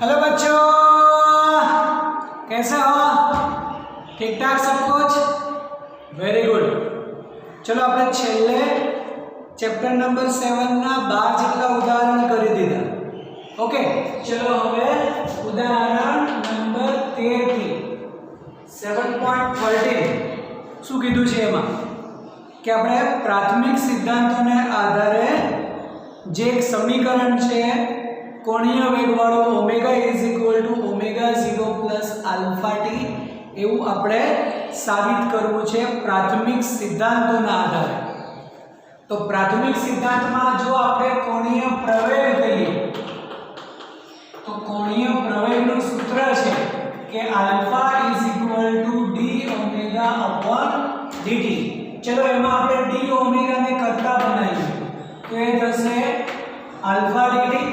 Hello बच्चों, कैसे हो? ठीक ठाक सब कुछ? Very good. चलो આપણે છેલ્લે ચેપ્ટર નંબર 7 ના 12 જેટલા ઉદાહરણ કરી દીધા. ઓકે, ચલો હવે ઉદાહરણ નંબર 13 થી 7.13 શું કીધું છે એમાં કે આપણે પ્રાથમિક સિદ્ધાંતોને આધારે જે એક સમીકરણ છે કોણીય વેગવાળો omega is equal to omega 0 plus alpha T એવું આપણે સાબિત કરવું છે પ્રાથમિક સિદ્ધાંતોના આધારે. તો પ્રાથમિક સિદ્ધાંતમાં જો આપણે કોણીય પ્રવેગ કહીએ તો કોણીય પ્રવેગનું સૂત્ર છે કે alpha is equal two D omega upon DT. ચલો એમાં આપણે ડી ઓમેગા ને કરતા બનાવીએ તો એ થશે આલ્ફા ડીટી.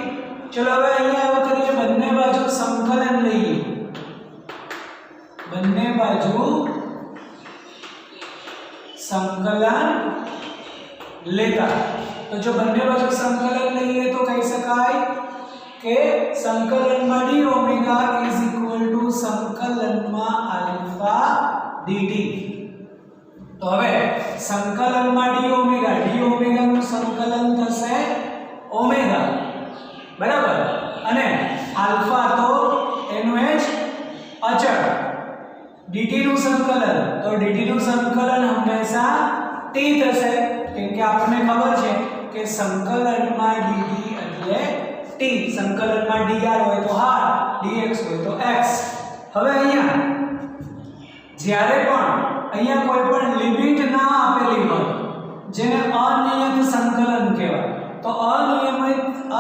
चलो હવે અહીંયા આવો કરીએ, બંને બાજુ સંકલન લઈએ, બંને બાજુ સંકલન લેતા. તો જો બંને બાજુ સંકલન લઈએ તો કહી શકાય કે સંકલનમાં d omega is equal two સંકલનમાં આલ્ફા dt. તો હવે સંકલનમાં d ઓમેગા નું સંકલન થશે ઓમેગા, બરાબર, અને આલ્ફા તો એનું જ અચળ. dt નું સંકલન તો dt નું સંકલન હંમેશા t થશે, કેમ કે આપણને ખબર છે કે સંકલનમાં dt એટલે t, સંકલનમાં dr હોય તો r, dx હોય તો x. હવે અહીંયા જ્યારે પણ અહીંયા કોઈ પણ લિમિટ ના આપેલી હોય જેને અનિયત સંકલન કહેવાય, તો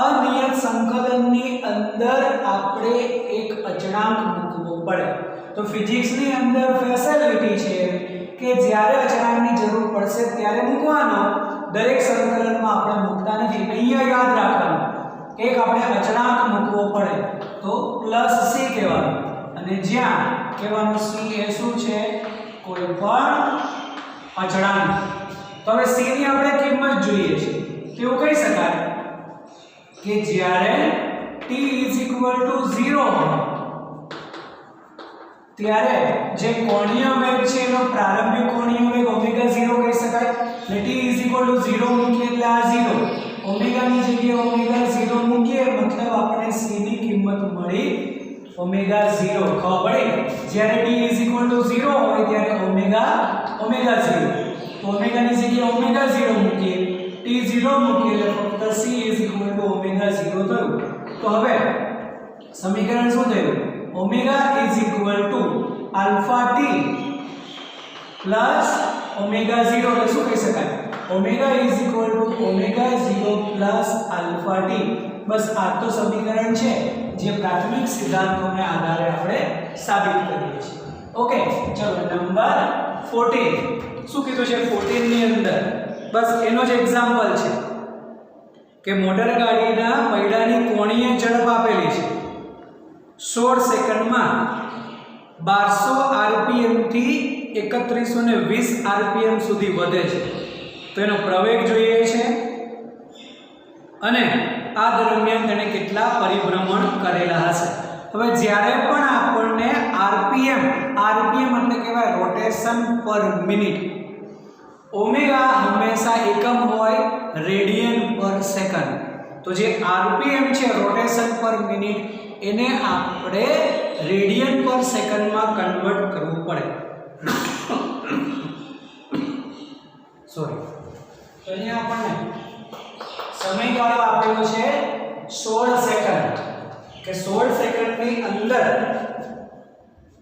અનિયત સંકલનની અંદર આપણે એક અચળાંક મૂકવો પડે. તો ફિઝિક્સની અંદર ફેસિલિટી છે કે જ્યારે અચળાંકની જરૂર પડશે ત્યારે મૂકવાનો, દરેક સંકલનમાં આપણે મૂકતા નથી. અહીંયા યાદ રાખવાનું એક આપણે અચળાંક મૂકવો પડે તો +c કહેવાનું, અને જ્યાં કહેવાનું c એ શું છે, કોઈ પણ અચળાંક. તો હવે c ની આપણે કિંમત જોઈએ છે, કેવું કહી શકાય કે જ્યારે t = 0 હોય ત્યારે જે કોણીય વેગ છે એનો પ્રારંભિક કોણીય વેગ ઓમેગા 0 કહી શકાય. એટલે t = 0 મૂકીએ એટલે આ 0, ઓમેગા ની જગ્યાએ ઓમેગા 0 મૂકીએ મતલબ આપણે c ની કિંમત મળી ઓમેગા 0. ખબર પડી? જ્યારે t = 0 હોય ત્યારે ઓમેગા 0, તો ઓમેગા ની જગ્યાએ ઓમેગા 0 મૂકીએ, t 0 મૂકીએ એટલે ફક્ત c = ઓમેગા 0 થયું. તો હવે સમીકરણ શું થયું? Omega = alpha t plus omega 0 એટલે શું કહી શકાય? Omega = omega 0 plus alpha t. બસ આ તો સમીકરણ છે જે પ્રાથમિક સિદ્ધાંતોને આધારે આપણે સાબિત કરીએ છીએ. ઓકે, ચલો નંબર 14 શું કીધું છે? 14 ની અંદર બસ એનો જ એક્ઝામ્પલ છે કે મોટર ગાડીના પૈડાની કોણીય ઝડપ આપેલી છે 16 સેકન્ડમાં 1200 rpm થી 3120 rpm સુધી વધે છે. તો એનો પ્રવેગ જોઈએ છે અને આ દરમિયાન તેણે કેટલા પરિભ્રમણ કરેલા હશે. હવે જ્યારે પણ આપણને rpm એટલે કહેવાય રોટેશન પર મિનિટ, ઓમેગા હંમેશા એકમ હોય રેડિયન પર સેકન્ડ. તો જે rpm છે રોટેશન પર મિનિટ, એને આપણે રેડિયન પર સેકન્ડમાં કન્વર્ટ કરવું પડે. સોરી, તો અહીંયા આપણને સમયગાળો આપેલો છે 16 સેકન્ડ, કે 16 સેકન્ડની અંદર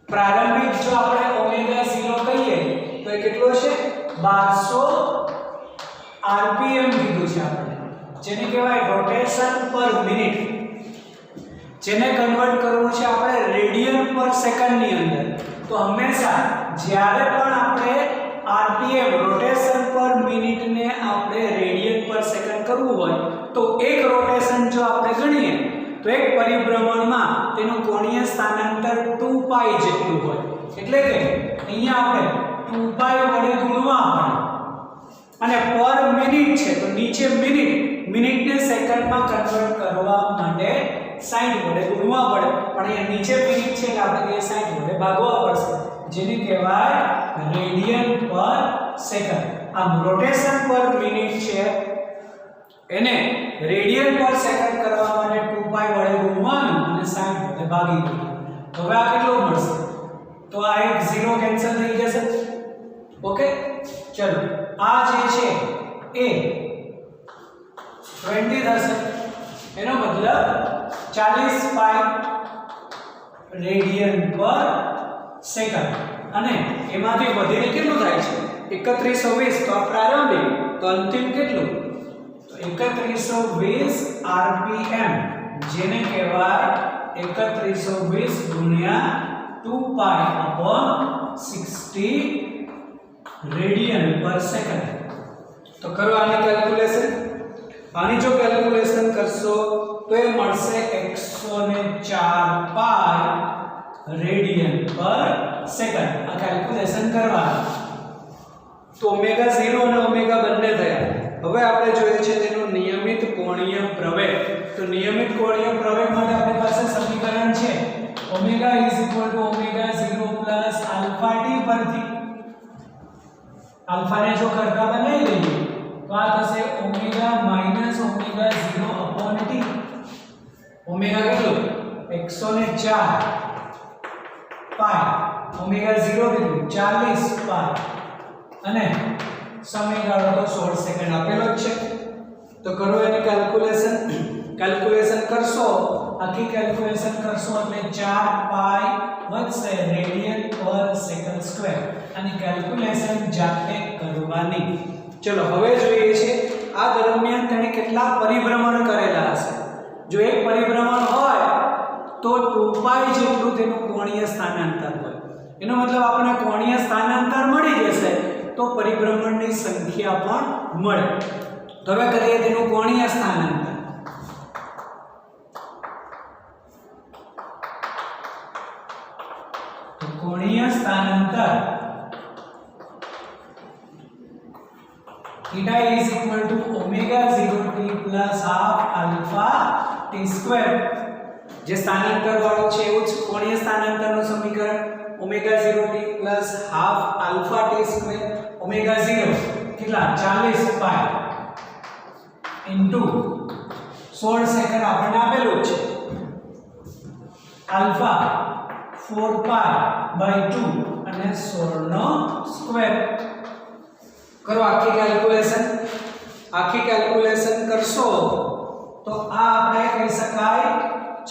પ્રારંભિક જો આપણે ઓમેગા 0 કહીએ તો એ કેટલો છે? 1200 rpm કીધું છે આપણે, જેને કહેવાય રોટેશન પર મિનિટ. જેને કન્વર્ટ કરવું છે આપણે રેડિયન પર સેકન્ડની અંદર. તો હંમેશા જ્યારે પણ આપણે rpm રોટેશન પર મિનિટને આપણે રેડિયન પર સેકન્ડ કરવું હોય તો એક રોટેશન જો આપણે ગણીએ તો એક પરિભ્રમણમાં તેનું કોણીય સ્થાનાંતર 2π જેટલું હોય. એટલે કે અહીંયા આપણે 2π વડે ગુણવા પડે, અને પર મિનિટ છે તો નીચે મિનિટને સેકન્ડમાં કન્વર્ટ કરવા માટે 60 વડે ગુણવા પડે, પણ અહીંયા નીચે મિનિટ છે એટલે આપણે 60 વડે ભાગવા પડશે, જેને કહેવાય રેડિયન પર સેકન્ડ. આ રોટેશન પર મિનિટ છે એને રેડિયન પર સેકન્ડ કરવા માટે 2π વડે ગુણવાનું અને 60 વડે ભાગી દેવાનું. હવે આ કેટલું મળશે? તો આ એક 0 કેન્સલ થઈ જશે. ઓકે, ચલો આ જે છે એ 20 થશે, એનો મતલબ 40π રેડિયન પર સેકન્ડ. અને એમાંથી વધીને કેટલું થાય છે? 3120. તો આ પ્રારંભિક, તો અંતિમ કેટલું? તો 3120 rpm, જેને કહેવાય 3120 ગુણ્યા 2π/60 રેડિયન પર સેકન્ડ. તો કરો આની કેલ્ક્યુલેશન. આની જો કેલ્ક્યુલેશન કરશો તો એ મળશે 104π રેડિયન પર સેકન્ડ. આ કેલ્ક્યુલેશન કરવાનું. તો ઓમેગા 0 અને ઓમેગા બંને થયા. હવે આપણે જોઈએ છે તેનો નિયમિત કોણીય પ્રવેગ. તો નિયમિત કોણીય પ્રવેગ માટે આપણી પાસે સમીકરણ છે ઓમેગા ઓમેગા 0 આલ્ફા ટી પરથી આલ્ફા ને જો કરતા બનાવી દઈએ તો આ થશે ઓમેગા ઓમેગા 0 ટી. ઓમેગા કેટલું? 104 પાઈ. ઓમેગા 0 કેટલું? 40 પાઈ. અને સમયગાળો તો 16 સેકન્ડ આપેલો જ છે. તો કરો એની કેલ્ક્યુલેશન કરશો, આખી કેલ્ક્યુલેશન કરશો એટલે 4π વધશે રેડિયન પર સેકન્ડ સ્ક્વેર. આની કેલ્ક્યુલેશન જાતે કરવાની. ચલો હવે જોઈએ છે આ દરમિયાન તેણે કેટલા પરિભ્રમણ કરેલા હશે. જો એક પરિભ્રમણ હોય તો 2π જેટલું તેનું કોણીય સ્થાનાંતર હોય. એનો મતલબ આપણને કોણીય સ્થાનાંતર મળી જશે તો પરિભ્રમણની સંખ્યા પણ મળે. તો હવે કરીએ તેનું કોણીય સ્થાનાંતર. તો કોણીય સ્થાનાંતર theta is equal to omega 0t plus half alpha t square. જે સ્થાનાંતર વાળું છે એવું જ કોણીય સ્થાનાંતરનું સમીકરણ omega 0t plus half alpha t square. omega 0 કેટલા? 40π into 16 સેકન્ડ આપણને આપેલું છે. આલ્ફા 4π/2 અને 16 નો સ્ક્વેર. કરો આખી કેલ્ક્યુલેશન કરશો તો આ આપણે કહી શકાય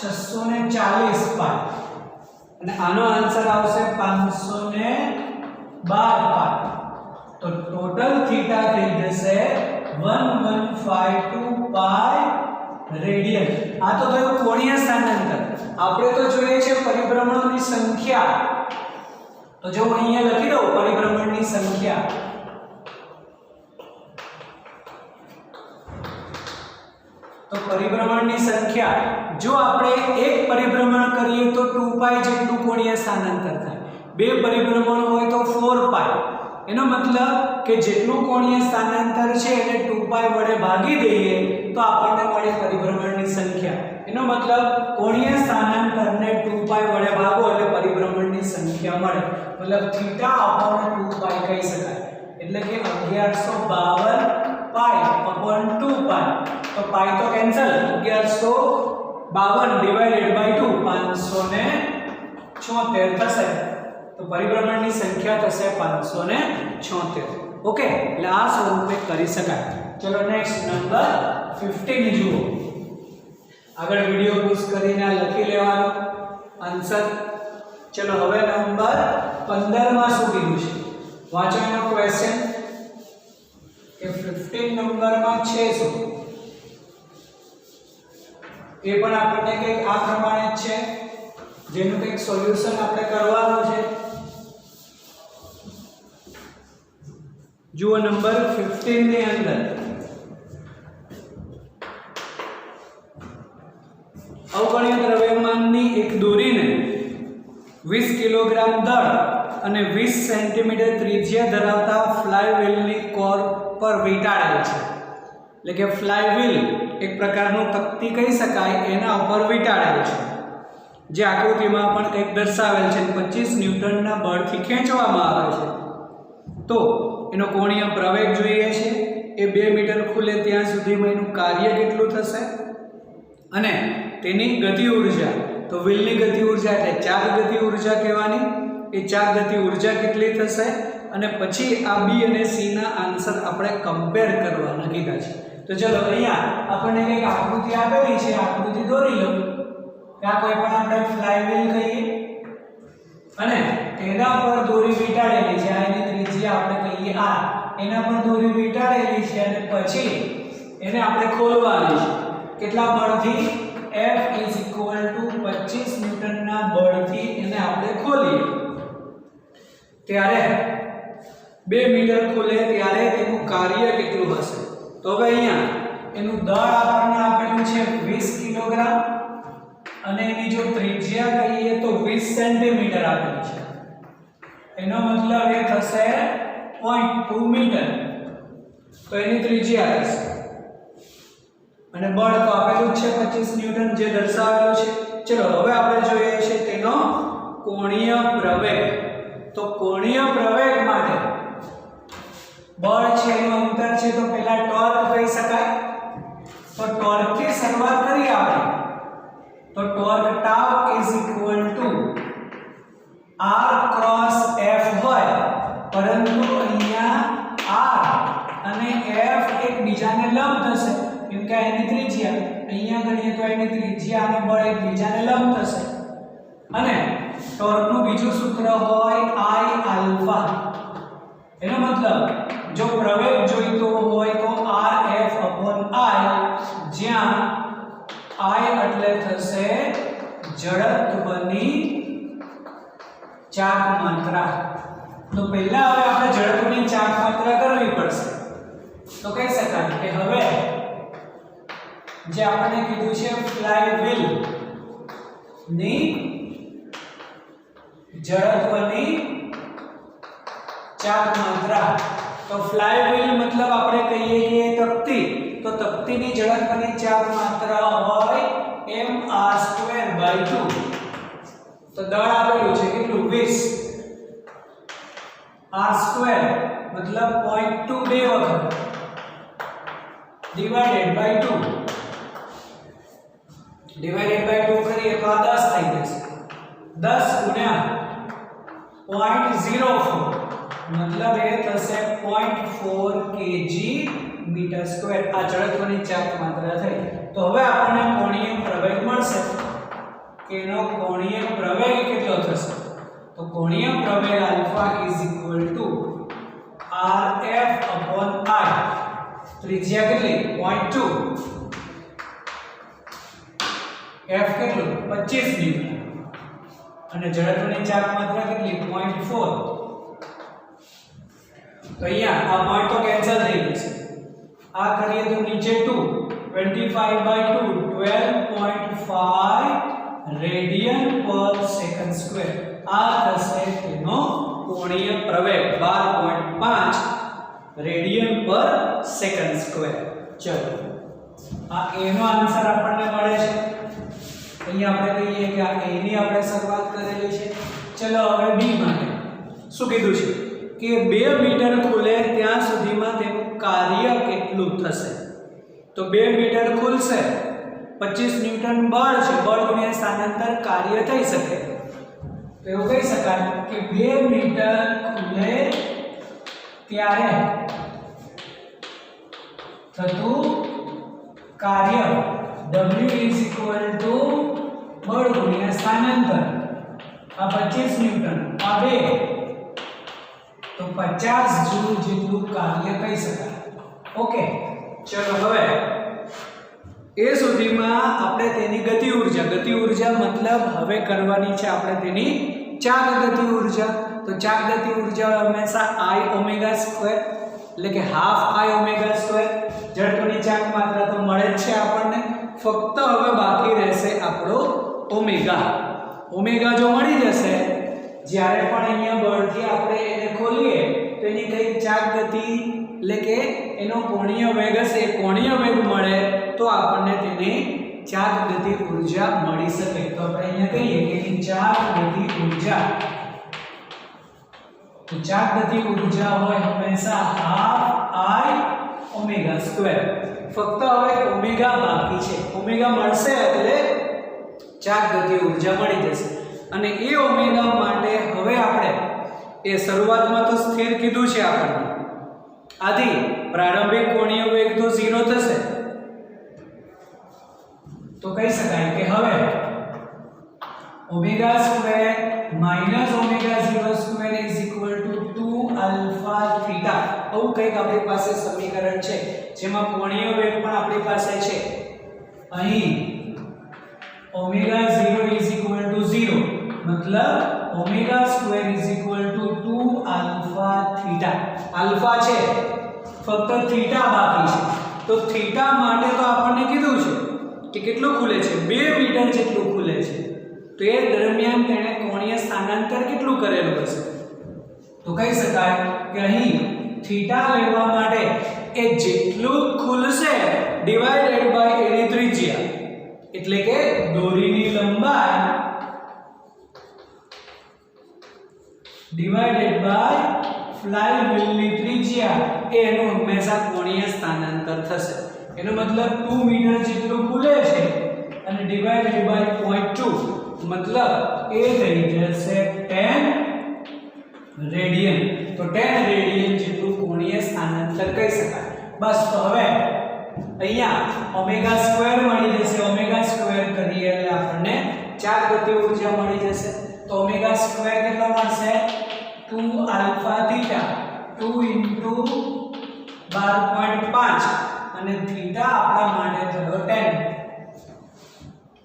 640π અને આનો આન્સર આવશે 512π. તો ટોટલ થીટા થઈ જશે 1152π રેડિયન. આ તો થયું કોણીય સ્થાનાંતર. આપણે તો જોઈએ છે પરિભ્રમણોની સંખ્યા. તો જો હું અહીંયા લખી દઉં પરિભ્રમણની સંખ્યા. તો પરિભ્રમણની સંખ્યા જો આપણે એક પરિભ્રમણ કરીએ તો 2π જેટલું કોણીય સ્થાનાંતર થાય. બે પરિભ્રમણ હોય તો 4π. એનો મતલબ કે જેટલું કોણીય સ્થાનાંતર છે એને 2π વડે ભાગી દઈએ તો આપણને મળે પરિભ્રમણની સંખ્યા. એનો મતલબ કોણીય સ્થાનાંતરને 2π વડે ભાગો એટલે પરિભ્રમણની સંખ્યા મળે. મતલબ θ/2π કહી શકાય. એટલે કે 1152π/2π. તો પાઈ તો કેન્સલ. 1152 ડિવાઇડેડ બાય 2 576 થશે. તો પરિભ્રમણની સંખ્યા થશે 576. ઓકે, એટલે આ સ્વરૂપે કરી શકાય. ચલો નેક્સ્ટ નંબર 15 જુઓ. આગળ વિડિયો પોઝ કરીને લખી લેવાનો આન્સર. ચલો હવે નંબર 15 માં શું કીધું છે વાંચો એનો ક્વેશ્ચન કે 15 નંબરમાં છે શું. એ પણ આપણને કંઈક આ પ્રમાણે જ છે જેનું કંઈક સોલ્યુશન આપણે કરવાનું છે. જુઓ નંબર 15 ની અંદર અવગણ્ય દ્રવ્યમાનની એક દોરીને 20 કિલોગ્રામ દળ અને 20 સેન્ટીમીટર ત્રિજ્યા ધરાવતા ફ્લાયવ્હીલની કોર પર વીંટાળેલ છે. એટલે કે ફ્લાયવ્હીલ એક પ્રકારનું તકતી કહી શકાય એના ઉપર વીંટાળેલ છે, જે આકૃતિમાં પણ કંઈક દર્શાવેલ છે. 25 ન્યૂટનના બળથી ખેંચવામાં આવે છે. તો એનો કોણીય પ્રવેગ જોઈએ છે. એ 2 મીટર ખુલે ત્યાં સુધીમાં એનું કાર્ય કેટલું થશે અને તેની ગતિ ઉર્જા, તો વ્હીલની ગતિ ઉર્જા એટલે ચાક ગતિ ઉર્જા કહેવાની. એ ચાક ગતિ ઉર્જા કેટલી થશે અને પછી આ બી અને સી ના આન્સર આપણે કમ્પેર કરવાના કીધા છે. તો ચલો અહીંયા આપણને કંઈક આકૃતિ આપેલી છે, આકૃતિ દોરી લો. આ કોઈ પણ આપણે ફ્લાયવ્હીલ કહીએ અને તેના પર દોરી વીંટાળેલી છે. આ એની ત્રિજ્યા આપણે કહીએ r. એના પર દોરી વીંટાળેલી છે અને પછી એને આપણે ખોલવાની છે. કેટલા બળથી? F = 25 ન્યૂટનના બળથી એને આપણે ખોલીએ ત્યારે 2 મીટર ખુલે ત્યારે તેનું કાર્ય કેટલું હશે? તો હવે અહીંયા એનું દળ આપણને આપેલું છે 20 કિલોગ્રામ અને એની જો ત્રિજ્યા કહીએ તો 20 સેન્ટીમીટર આપેલી છે. એનો મતલબ એ થશે 0.2 મીટર. તો એની ત્રિજ્યા થશે અને બળ તો આપેલું છે 25 ન્યૂટન જે દર્શાવેલું છે. ચલો હવે આપણે જોઈએ છે તેનો કોણીય પ્રવેગ. તો કોણીય પ્રવેગ માટે બળ છે એનું અંતર છે તો પહેલા ટોર્ક કહી શકાય. તો ટોર્ક થી શરૂઆત કરીએ આપણે. તો torque tau = r cross f હોય, પરંતુ અહીંયા r અને f એકબીજાને લંબ થશે કેમ કે એની ત્રિજ્યા અહીંયા ગણીએ તો એની ત્રિજ્યા અને બળ એકબીજાને લંબ થશે. અને ટોર્કનું બીજું સૂત્ર હોય I આલ્ફા. એનો મતલબ જો પ્રવેગ જોઈતો હોય તો Rf/I, જ્યાં I એટલે થશે જડત્વની ચાક માત્રા. તો પહેલા હવે આપણે જડત્વની ચાક માત્રા કરવી પડશે. તો કહી શકાય કે હવે જે આપણે કીધું છે ફ્લાયવ્હીલ ની જડત્વની ચાક માત્રા. તો ફ્લાયવ્હીલ મતલબ આપણે કહીએ કે તકતી. તો તકતીની જડત્વની ચાક માત્રા હોય mr²/2. તો દળ આપેલું છે કેટલું? 20. r² મતલબ 0.2 બે વખત /2. /2 કરીએ તો આ 10 થઈ જશે. 10 × 0.04 મતલબ એ થશે 0.4 kg m². આ જડત્વની ચાક માત્રા થઈ. તો હવે આપણને કોણીય પ્રવેગ મળશે કે એનો કોણીય પ્રવેગ કેટલો થશે? તો કોણીય પ્રવેગ આલ્ફા = Rf/I. ત્રિજ્યા કેટલી? 0.2. f કેટલું? 25 ન્યૂટન. અને જડત્વની ચાક માત્રા કેટલી? 0.4. તો અહીંયા આ પોઈન્ટ તો કેન્સલ થઈ જશે. આ કરીએ તો નીચે 2 25/2 12.5 રેડિયન/સેકન્ડ². આ થશે તેનો કોણીય પ્રવેગ 12.5 રેડિયન/સેકન્ડ². ચલો આ a નો આન્સર આપણને મળે છે. અહીંયા આપણે કહીએ કે આ a ની આપણે શરૂઆત કરેલી છે. ચલો હવે b માટે શું કીધું છે કે 2 મીટર ખુલે ત્યાં સુધીમાં તેનું કાર્ય કેટલું થશે? તો 2 મીટર ખુલશે, 25 ન્યૂટન બળ છે, બળ ગુણ્યા સ્થાનાંતર કાર્ય થઈ શકે. તો એવું કહી શકાય કે 2 મીટર ખુલે ત્યારે થતું કાર્ય W = બળ ગુણ્યા સ્થાનાંતર. આ 25 ન્યૂટન, આ 2, તો 50 જૂલ જેટલું કાર્ય કહી શકાય. ઓકે, ચલો હવે એ સુધીમાં આપણે તેની ગતિ ઉર્જા મતલબ હવે કરવાની છે આપણે તેની ચાક ગતિ ઉર્જા. તો ચાક ગતિ ઉર્જા હંમેશા I ω² એટલે કે હાફ I ω². જડત્વની ચાક માત્રા તો મળે જ છે આપણને. ફક્ત હવે બાકી રહેશે આપણો ઓમેગા. ઓમેગા જો મળી જશે, જ્યારે પણ અહીંયા બળથી આપણે એને ખોલીએ તો એની કઈ ચાક ગતિ એટલે કે એનો કોણીય વેગ હશે, કોણીય વેગ મળે તો આપણને તેની ચાક ગતિ ઊર્જા મળી શકે. તો આપણે અહીંયા કહીએ કે એની ચાક ગતિ ઊર્જા, તો ચાક ગતિ ઊર્જા હોય હંમેશા ½ I ω². ફક્ત હવે ઓમેગા બાકી છે, ઓમેગા મળશે એટલે ચાક ગતિ ઊર્જા મળી જશે. અને એ ઓમેગા માટે હવે આપણે એ શરૂઆતમાં તો સ્થિર કીધું છે આપણને, આથી પ્રારંભિક કોણીય વેગ તો 0 થશે. તો કહી શકાય કે હવે ω² -ω02 2α θ આવું કંઈક આપણી પાસે સમીકરણ છે જેમાં કોણીય વેગ પણ આપણી પાસે છે. અહીં ω0 0 મતલબ ω² 2α θ. આલ્ફા છે ફક્ત થીટા બાકી છે. તો થીટા માટે તો આપણને કીધું છે કે કેટલું ખુલે છે, 2 મીટર જેટલું ખુલે છે. તો એ દરમિયાન તેણે કોણીય સ્થાનાંતર કેટલું કરેલું હશે? તો કહી શકાય કે અહીં થીટા લેવા માટે એ જેટલું ખુલશે ડિવાઇડેડ બાય એની ત્રિજ્યા, એટલે કે દોરીની લંબાઈ ડિવાઇડેડ બાય ફ્લાયવ્હીલની ત્રિજ્યા એ એનું હંમેશા કોણીય સ્થાનાંતર થશે. એનો મતલબ 2 મીટર જેટલું ખુલે છે અને ડિવાઇડેડ બાય 0.2 મતલબ એ થઈ જશે 10 રેડિયન. તો 10 રેડિયન જેટલું કોણીય સ્થાનાંતર કહી શકાય. બસ તો હવે અહીંયા ω² મળી જશે. ω² કરીએ એટલે આપણને ચાક ગતિ ઊર્જા મળી જશે. તો ω² કેટલો મળશે? 2α θ 2 * 12.5 અને થીટા આપણા માટે થયો 10.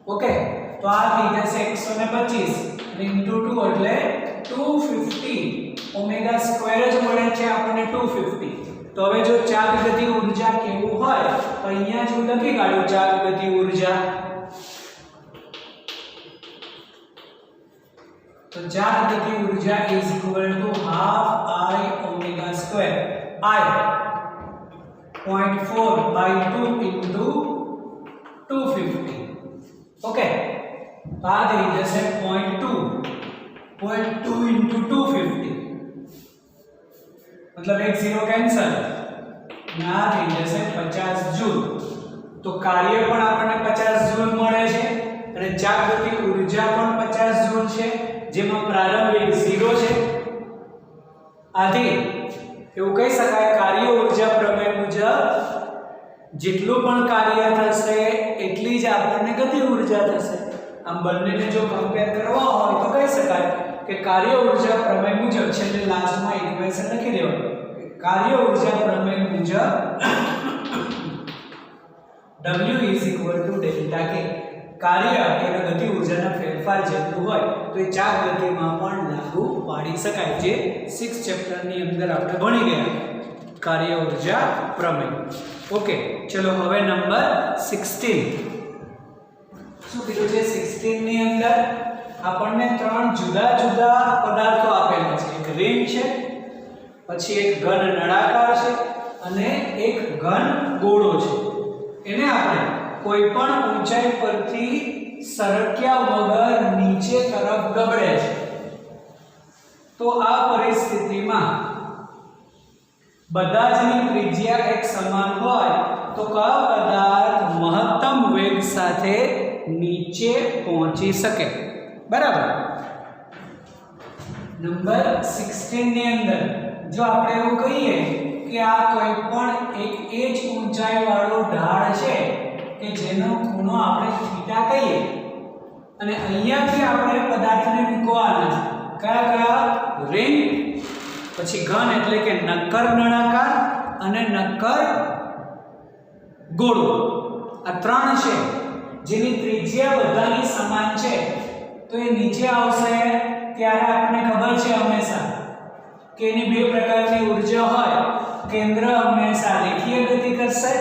ઓકે, તો આ થઈ જશે 125 અને * 2 એટલે 250. ω² જ મળે છે આપણને 250. તો હવે જો ચાક ગતિ ઊર્જા કેવું હોય તો અહીંયા જો લખી કાઢ્યું ચાક ગતિ ઊર્જા. તો ચાક ગતિ ઊર્જા = ½ I ω². I 0.4/2 * 250. ઓકે, તો આ થઈ જશે 0.2 * 250 मतलब एक 0 कैंसल ना થઈ જશે 50 જૂલ. તો કાર્ય પણ આપણને 50 જૂલ મળે છે અને ચાક ગતિ ઊર્જા પણ 50 જૂલ છે, જેમાં પ્રારંભિક 0 છે. આથી એવું કહી શકાય કાર્ય ઊર્જા પ્રમેય મુજબ જેટલું પણ કાર્ય થશે એટલી જ આપણને ગતિ ઊર્જા થશે. આમ બંનેને જો કમ્પેર કરવા હોય તો કહી શકાય કે કાર્ય ઊર્જા પ્રમેય મુજબ છેલ્લે લાસ્ટમાં ઇક્વેશન લખી દેવાનું. કાર્ય ઊર્જા પ્રમેય મુજબ W = Δk. કાર્ય એટલે ગતિ ઊર્જાના ફેરફાર જેટલું હોય તો એ ચાક ગતિમાં પણ લાગુ પાડી શકાય, જે 6 ચેપ્ટરની અંદર આપણે ભણી ગયા કાર્ય ઊર્જા પ્રમેય. ઓકે, ચલો હવે નંબર 16. શું કીધું છે 16 ની અંદર? આપણને 3 જુદા જુદા પદાર્થો આપેલા છે. એક રિંગ છે, પછી એક ઘન નળાકાર છે અને એક ઘન ગોળો છે. એને આપણે કોઈ પણ ઊંચાઈ પરથી સરક્યા વગર નીચે તરફ ગબડે છે. તો આ પરિસ્થિતિમાં બધા જની ત્રિજ્યા એક સમાન હોય તો કયો પદાર્થ મહત્તમ વેગ સાથે નીચે પહોંચી શકે? બરાબર. નંબર 16 ની અંદર જો આપણે એવું કહીએ કે આ કોઈ પણ એક એ જ ઊંચાઈ વાળો ઢાળ છે કે જેનો ખૂણો આપણે થીટા કહીએ અને અહીંયાથી આપણે પદાર્થને મૂકવાના છે. કયા કયા? રિંગ, પછી ઘન એટલે કે નક્કર નળાકાર અને નક્કર ગોળો. આ 3 છે જેની ત્રિજ્યા બધાની સમાન છે. તો એ નીચે આવશે ત્યારે આપણને ખબર છે હંમેશા કે એની 2 પ્રકારની ઊર્જા હોય. કેન્દ્ર હંમેશા રેખીય ગતિ કરશે,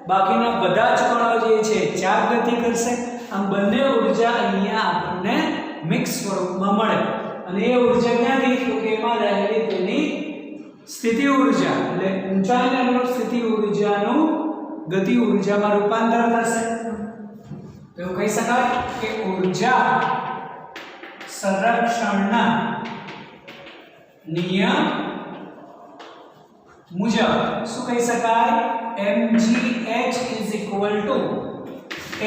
બાકીના બધા જ કણો જે છે ચાક ગતિ કરશે. આમ બંને ઊર્જા અહીંયા આપણને મિક્સ સ્વરૂપમાં મળે. અને એ ઊર્જા ક્યાંથી? તો કે એમાં રહેલી તેની સ્થિતિ ઊર્જા એટલે ઊંચાઈને અનુરૂપ સ્થિતિ ઊર્જાનું ગતિ ઊર્જામાં રૂપાંતર થશે તો એવું કહી શકાય કે ઊર્જા સંરક્ષણના નિયમ મુજબ શું કહી શકાય mgh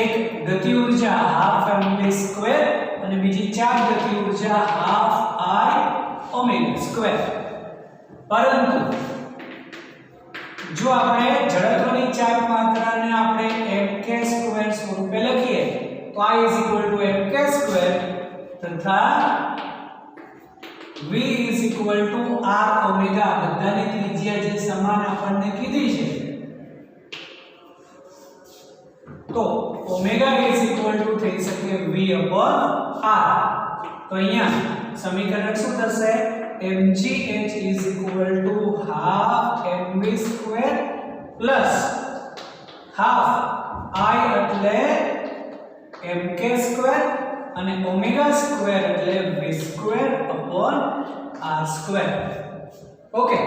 એક ગતિ ઊર્જા half mv² અને બીજી ચાપ ગતિ ઊર્જા half I ω². પરંતુ જો આપણે જડત્વની ચાપ માત્રાને આપણે mk² સ્વરૂપે લખીએ તો I mk² તથા v r ω બધાની ત્રિજ્યા જે સમાન આપણને કીધી છે તો ઓમેગા થઈ શકે v r. તો અહીંયા સમીકરણ શું થશે mgh half mv² plus half I એટલે mk² અને ω² એટલે v² r². ઓકે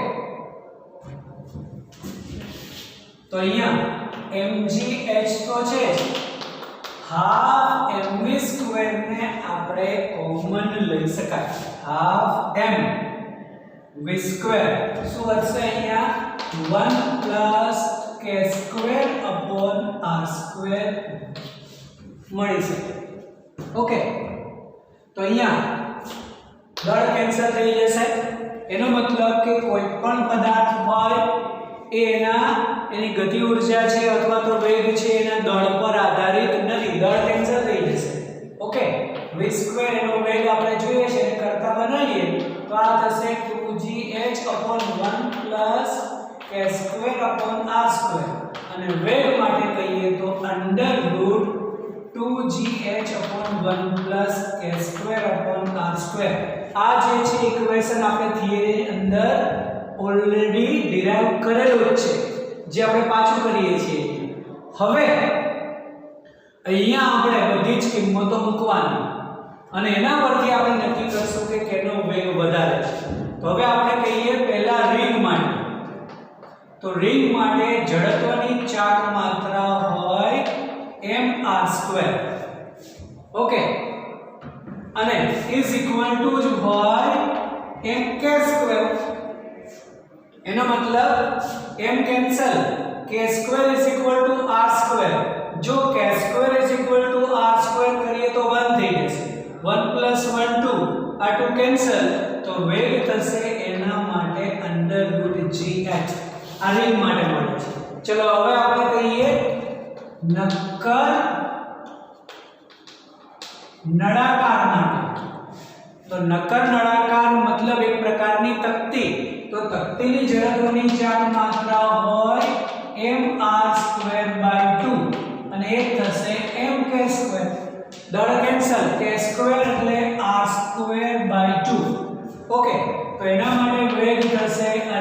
તો અહીંયા mgh તો છે half mv² ને આપણે કોમન લઈ શકાય half m v² શું વધશે અહીંયા 1 k² r² મળી શકે. ઓકે તો અહીંયા દળ કેન્સલ થઈ જશે એનો મતલબ કે કોઈ પણ પદાર્થ હોય એની ગતિ ઊર્જા છે અથવા તો વેગ છે એના દળ પર આધારિત નથી દળ કેન્સલ થઈ જશે. ઓકે v² એનો વેગ આપણે જોઈએ છે એને કરતા બનાવીએ તો આ થશે 2gh 1 k² r² અને વેગ માટે કહીએ તો √2gh 1 k² r². આ જે છે ઇક્વેશન આપણે થિયરી અંદર ઓલરેડી ડિરાઇવ કરેલું જ છે જે આપણે પાછું કરીએ છીએ. હવે અહીંયા આપણે બધી જ કિંમતો મૂકવાની અને એના પરથી આપણે નક્કી કરશું કે કેનો વેગ વધારે છે. તો હવે આપણે કહીએ પહેલા રિંગ માટે તો રિંગ માટે જડત્વની ચાક માત્રા હોય mr². ઓકે અને ઇઝ ઇક્વલ ટુ જ હોય mk². એનો મતલબ m કેન્સલ k² r². જો k² r² કરીએ તો 1 થઈ જશે 1 + 1 2 આ 2 કેન્સલ તો વેગ થશે એના માટે √gh આ રિંગ માટે મળે છે. ચલો હવે આપણે કહીએ નક્કર નળાકાર માટે. તો નક્કર નળાકાર મતલબ એક પ્રકારની તકતી તો તકતીની જડત્વની ચાક માત્રા હોય mr²/2 અને એક થશે mk². દળ કેન્સલ k² એટલે r²/2. ઓકે તો એના માટે વેગ થશે √gh/1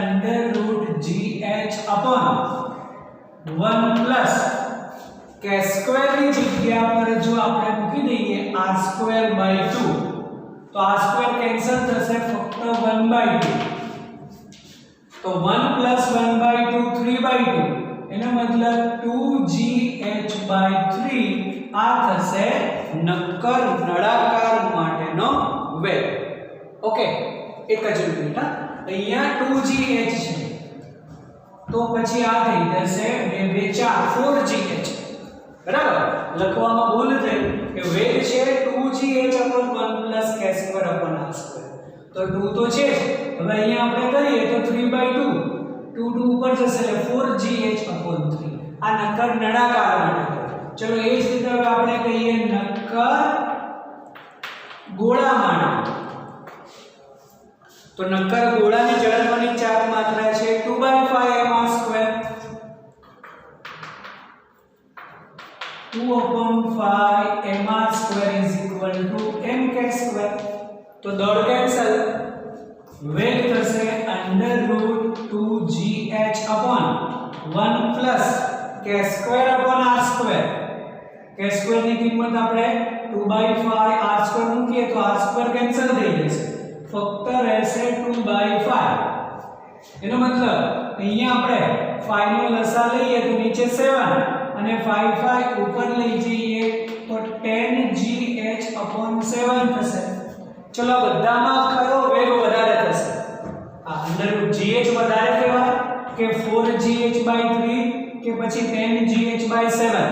k² ની જગ્યા પર જો આપણે મૂકી દઈએ r²/2 તો r² કેન્સલ થશે ફક્ત 1/2 તો 1 + 1/2 3/2 એનો મતલબ 2gh/3 આ થશે નક્કર નળાકાર માટેનો વેગ. ઓકે એક જ મિનિટ અહીંયા 2gh છે તો પછી આ થઈ જશે 2 4 4gh. બરાબર લખવામાં ભૂલ થઈ કે વેગ છે 2gh/1 k² r². તો 2 તો છે હવે અહીંયા આપણે કરીએ તો 3/2 2 ઉપર જશે એટલે 4gh/3 આ નક્કર નળાકાર માટે. ચલો એ જ રીતે હવે આપણે કહીએ નક્કર ગોળા માટે. તો નક્કર ગોળાની જડત્વની ચાક માત્રા છે 2/5 mr². 2/5 mr² mk². તો દળ કેન્સલ વેગ થશે √2gh/1 k² r². k² ની કિંમત આપણે 2/5 r² મૂકીએ તો r² કેન્સલ થઈ જશે ફક્ત રહેશે 2/5 એનો મતલબ અહીંયા આપણે 5 નો લસા લઈએ તો નીચે 7 અને 5 ઉપર લઈ જઈએ તો 10gh/7 થશે. ચલો બધામાં કયો વેગ વધારે થશે? આ અંદર gh વધારે કહેવાય કે 4gh/3 કે પછી 10gh/7?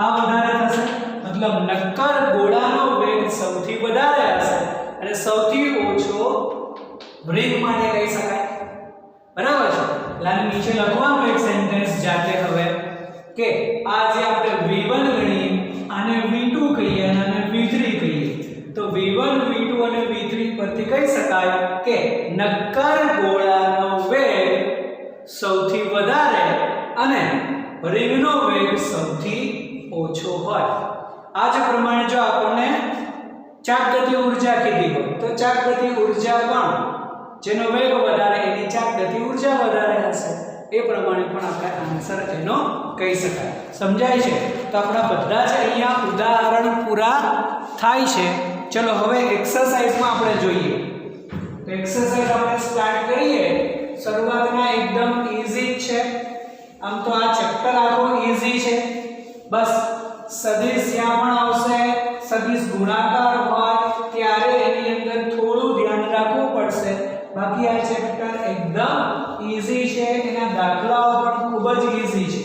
આ વધારે થશે. મતલબ નક્કર ગોળાનો વેગ સૌથી વધારે હશે અને સૌથી ઓછો રિંગ માટે કહી શકાય. બરાબર છે. એટલે નીચે લખવાનું એક સેન્ટેન્સ જાતે હવે કે આ જે આપણે v1 ગણીએ આને v2 કહીએ અને આને v3 કહીએ તો v1 v2 અને v3 પરથી કહી શકાય કે નક્કર ગોળાનો વેગ સૌથી વધારે અને રિંગનો વેગ સૌથી ઓછો હોય. આ જ પ્રમાણે જો આપણને ચાકગતિ ઊર્જા કીધી હોય તો ચાકગતિ ઊર્જા પણ જેનો વેગ વધારે એની ચાકગતિ ઊર્જા વધારે હશે. એ પ્રમાણે પણ આપણે આન્સર એનો કહી શકાય. સમજાય છે? તો આપણા બધા જ અહીંયા ઉદાહરણ પૂરા થાય છે. ચલો હવે એક્સરસાઇઝમાં આપણે જોઈએ. તો એક્સરસાઇઝ આપણે સ્ટાર્ટ કરીએ. શરૂઆતમાં એકદમ ઈઝી છે. આમ તો આ ચેપ્ટર આખો ઈઝી છે. બસ સદિશ જ્યાં પણ આવશે સદિશ ગુણાકાર હોય ત્યારે એની અંદર થોડું ધ્યાન રાખવું પડશે. બાકી આ ચેપ્ટર એકદમ ઈઝી છે. એના દાખલાઓ પણ ખૂબ જ ઈઝી છે.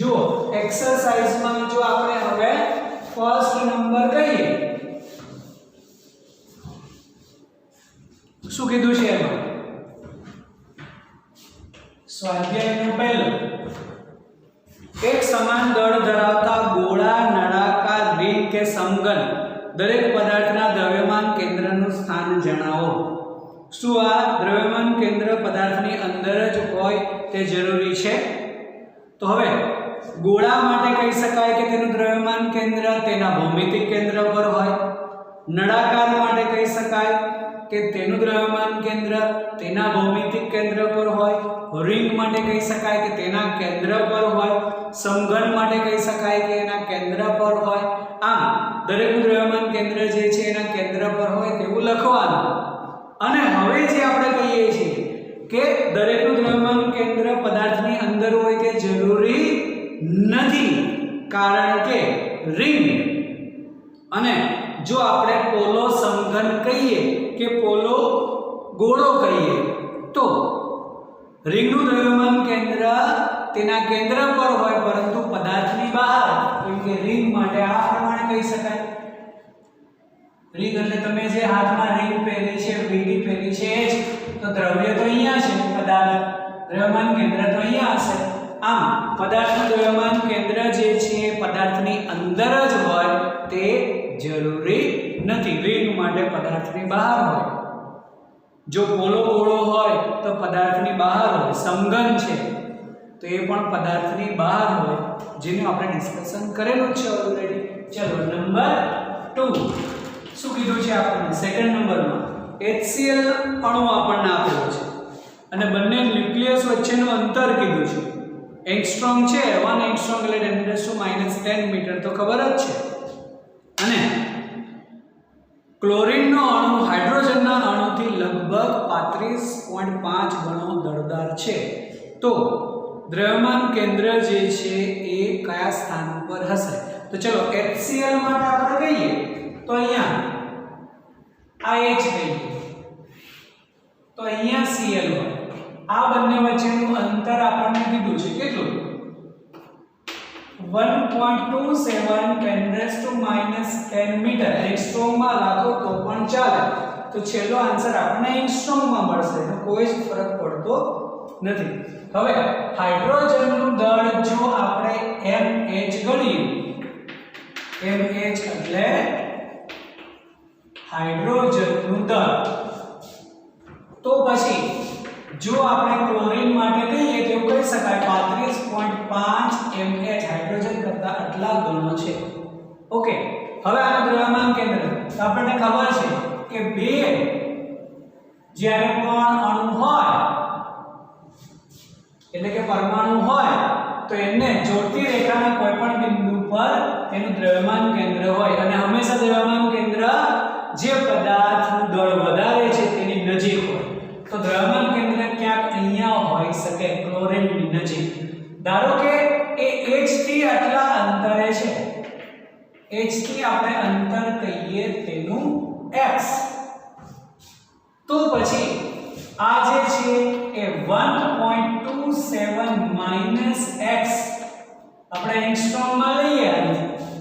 જુઓ એક્સરસાઇઝમાં જો આપણે હવે ફર્સ્ટ નંબર કહીએ શું કીધું છે એમાં? સ્વાધ્યાયનું પહેલું એક સમાન દળ ધરાવતા ગોળા નળાકાર રિંગ કે સમઘન દરેક પદાર્થના દ્રવ્યમાન કેન્દ્રનું સ્થાન જણાવો. શું આ દ્રવ્યમાન કેન્દ્ર પદાર્થની અંદર જ હોય તે જરૂરી છે? તો હવે ગોળા માટે કહી શકાય કે તેનું દ્રવ્યમાન કેન્દ્ર તેના ભૌમિતિક કેન્દ્ર પર હોય. નળાકાર માટે કહી શકાય કે તેનું દ્રવ્યમાન કેન્દ્ર તેના ભૌમિતિક કેન્દ્ર પર હોય. રિંગ માટે કહી શકાય કે તેના કેન્દ્ર પર હોય. સમઘન માટે કહી શકાય કે એના કેન્દ્ર પર હોય. આમ દરેકનું દ્રવ્યમાન કેન્દ્ર જે છે એના કેન્દ્ર પર હોય તેવું લખવાનું. અને હવે જે આપણે કહીએ છીએ કે દરેકનું દ્રવ્યમાન કેન્દ્ર પદાર્થની અંદર હોય તે જરૂરી નથી, કારણ કે રિંગ અને જો આપણે પોલો સમઘન કહીએ કે પોલો ગોળો કહીએ તો રિંગનું દ્રવ્યમાન કેન્દ્ર તેના કેન્દ્ર પર હોય પરંતુ પદાર્થની બહાર. કેમ કે રિંગ માટે આ પ્રમાણે કહી શકાય. રિંગ એટલે તમે જે હાથમાં રિંગ પહેરી છે વીટી પહેરી છે એ જ તો દ્રવ્ય તો અહીંયા છે, પદાર્થ દ્રવ્યમાન કેન્દ્ર તો અહીંયા હશે. આમ પદાર્થનું દ્રવ્યમાન કેન્દ્ર જે છે પદાર્થની અંદર જ હોય તે જરૂરી નથી. રિંગ માટે પદાર્થની બહાર હોય. જો પોલો ગોળો હોય તો પદાર્થની બહાર હોય. સમઘન છે તો એ પણ પદાર્થની બહાર હોય, જેનું આપણે ડિસ્કશન કરેલું છે ઓલરેડી. ચલો નંબર 2 શું કીધું છે આપણને? સેકન્ડ નંબરમાં HCl અણુ આપણને આપેલો છે અને બંને ન્યુક્લિયસ વચ્ચેનું અંતર કીધું છે. એંગસ્ટ્રોમ છે 1 એંગસ્ટ્રોમ એટલે 10⁻10 મીટર તો ખબર જ છે. અને ક્લોરીનનો અણુ હાઇડ્રોજનના અણુથી લગભગ 35.5 ગણો દળદાર છે. તો દ્રવ્યમાન કેન્દ્ર જે છે એ કયા સ્થાન પર હશે? તો ચલો HCl માટે આપણે કહીએ તો અહીંયા આ H કહીએ તો અહીંયા Cl હોય. આ બંને વચ્ચેનું અંતર આપણને કીધું છે કેટલું? 1.27 10⁻10 મીટર. એંગસ્ટ્રોમમાં રાખો તો પણ ચાલે. તો છેલ્લો આન્સર આપણને એંગસ્ટ્રોમમાં મળશે. તો કોઈ જ ફરક પડતો નથી. હવે હાઇડ્રોજનનું દળ જો આપણે mh ગણીએ, mh એટલે હાઇડ્રોજનનું દળ, તો પછી જો આપણે ક્લોરીન માટે કહીએ તો કહી શકાય 35.5 mh હાઇડ્રોજન કરતા આટલા ગણો છે. ઓકે, હવે આનું દ્રવ્યમાન કેન્દ્ર તો આપણને ખબર છે કે બે જ્યારે પણ અણુ હોય એટલે કે પરમાણુ હોય તો એને જોડતી રેખાના કોઈપણ બિંદુ પર તેનું દ્રવ્યમાન કેન્દ્ર હોય અને હંમેશા દ્રવ્યમાન કેન્દ્ર જે પદાર્થનું દળ વધારે છે તેની નજીક હોય. તો દ્રવ્યમાન કેન્દ્ર ક્યાંક અહીંયા તો પછી આ જે છે એ 1.27 માઈનસ x આપણે એંગસ્ટ્રોમમાં લઈએ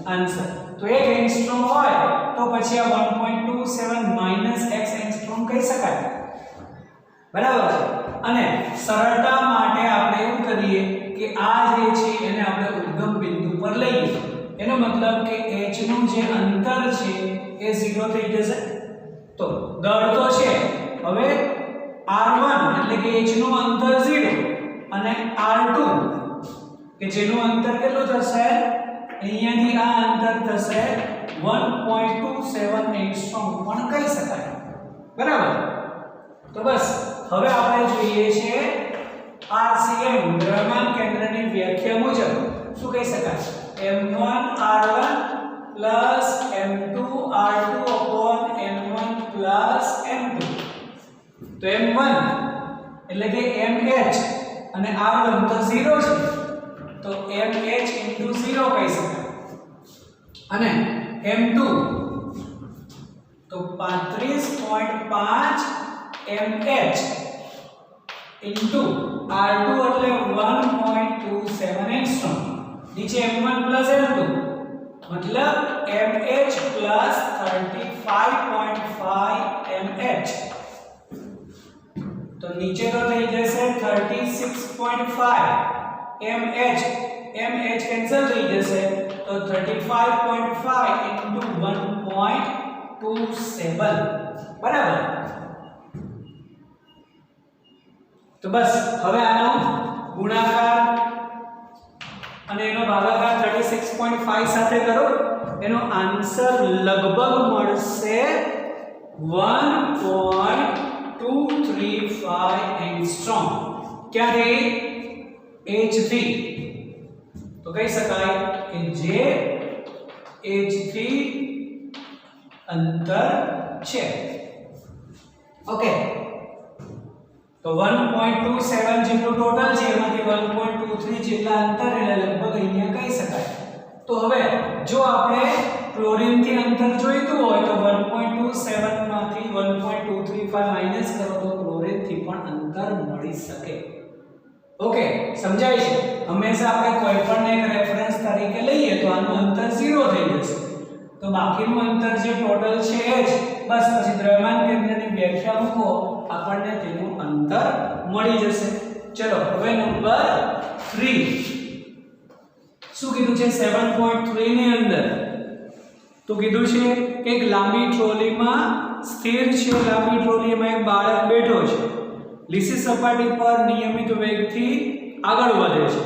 આન્સર, તો 1 એંગસ્ટ્રોમ હોય તો પછી આ 1.27 માઈનસ x એંગસ્ટ્રોમ કહી શકાય, બરાબર છે। અને સરળતા માટે આપણે એવું કરીએ કે આ જે છે એને આપણે ઉદ્ગમ બિંદુ પર લઈએ, એનો મતલબ કે h નું જે અંતર છે એ 0 થઈ જશે। તો દળ તો છે, હવે r1 એટલે કે h નું અંતર 0 અને r2 કે જેનું અંતર કેટલું થશે, અહીંયાથી આ અંતર થશે 1.27 એંગસ્ટ્રોમ પણ કહી શકાય, બરાબર। તો બસ હવે આપણે જોઈએ છે RCM દ્રવ્યમાન કેન્દ્રની વ્યાખ્યા મુજબ શું કહી શકાય, m1 r1 m2 r2 m1 m2। તો m1 એટલે કે mh અને r1 તો 0 છે, તો mh * 0 કહી શકાય, અને m2 તો 35.5 mh into r2 એટલે 1.27 એંગસ્ટ્રોમ, નીચે m1 + m2 मतलब mh plus 35.5 mh, तो नीचे तो થઈ જશે 36.5 mh, mh કેન્સલ થઈ જશે, તો 35.5 into 1.27 બરાબર। તો બસ હવે આનો ગુણાકાર અને એનો ભાગાકાર 36.5 સાથે કરો, એનો આન્સર લગભગ મળશે 1.235 એંગસ્ટ્રોમ। ક્યાંથી, h થી, તો કહી શકાય કે જે h થી અંતર છે, ઓકે। તો 1.27 જેટલું ટોટલ છે, એમાંથી 1.23 જેટલા અંતર એટલે લગભગ અહીંયા કહી શકાય। તો હવે જો આપણે ક્લોરીન થી અંતર જોઈતું હોય તો 1.27 માંથી 1.235 માઈનસ કરો તો ક્લોરીન થી પણ અંતર મળી શકે, ઓકે। સમજાય છે? હંમેશા આપણે કોઈ પણ એક રેફરન્સ તરીકે લઈએ તો આનું અંતર 0 થઈ જશે, તો બાકીનું અંતર જે ટોટલ છે એ જ, બસ પછી દ્રવ્યમાન કેન્દ્રની વ્યાખ્યા મૂકો, આપણને તેનું અંતર મળી જશે। ચલો હવે નંબર 3 શું કીધું છે 7.3 ની અંદર, તો કીધું છે કે એક લાંબી ટ્રોલીમાં સ્થિર છે, લાંબી ટ્રોલીમાં એક બાળક બેઠો છે, લીસી સપાટી પર નિયમિત વેગથી આગળ વધે છે,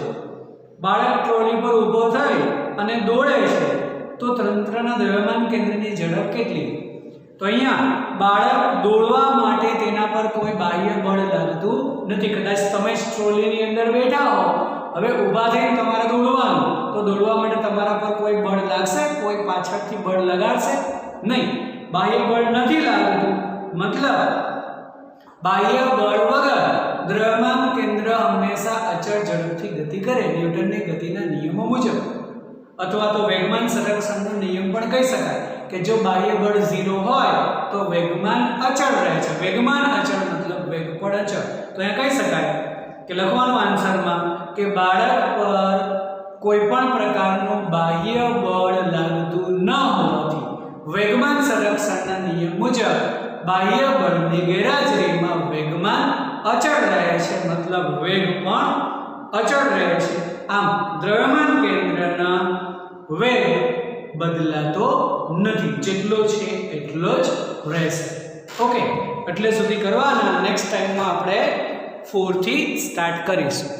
બાળક ટ્રોલી પર ઊભો થઈ અને દોડે છે, તો તંત્રના દ્રવ્યમાન કેન્દ્રની ઝડપ કેટલી? તો અહીંયા બાળક દોડવા માટે તેના પર કોઈ બાહ્ય બળ લાગતું નથી, કદાચ તમે ટ્રોલીની અંદર બેઠા હો, હવે ઊભા થઈને તમારે દોડવાનું, તો દોડવા માટે તમારા પર કોઈ બળ લાગશે, કોઈ પાછળથી બળ લગાડશે નહીં, બાહ્ય બળ નથી લાગતું, મતલબ બાહ્ય બળ વગર દ્રવ્યમાન કેન્દ્ર હંમેશા અચળ ઝડપથી ગતિ કરે, ન્યૂટનની ગતિના નિયમો મુજબ, અથવા તો વેગમાન સંરક્ષણનો નિયમ પણ કહી શકાય કે જો બાહ્ય બળ 0 હોય તો વેગમાન અચળ રહે છે, વેગમાન અચળ મતલબ વેગ પણ અચળ। તો અહીંયા કહી શકાય કે લખવાનું આન્સરમાં કે બાળક પર કોઈ પણ પ્રકારનું બાહ્ય બળ લાગતું ન હોવાથી વેગમાન સંરક્ષણના નિયમ મુજબ બાહ્ય બળની ગેરહાજરીમાં વેગમાન અચળ રહે છે, મતલબ વેગ પણ અચળ રહે છે। આમ દ્રવ્યમાન કેન્દ્રના વેગ બદલાતો નથી, જેટલો છે એટલો જ રહેશે, ઓકે। એટલે સુધી કરવાના, નેક્સ્ટ ટાઈમમાં આપણે 4 થી સ્ટાર્ટ કરીશું।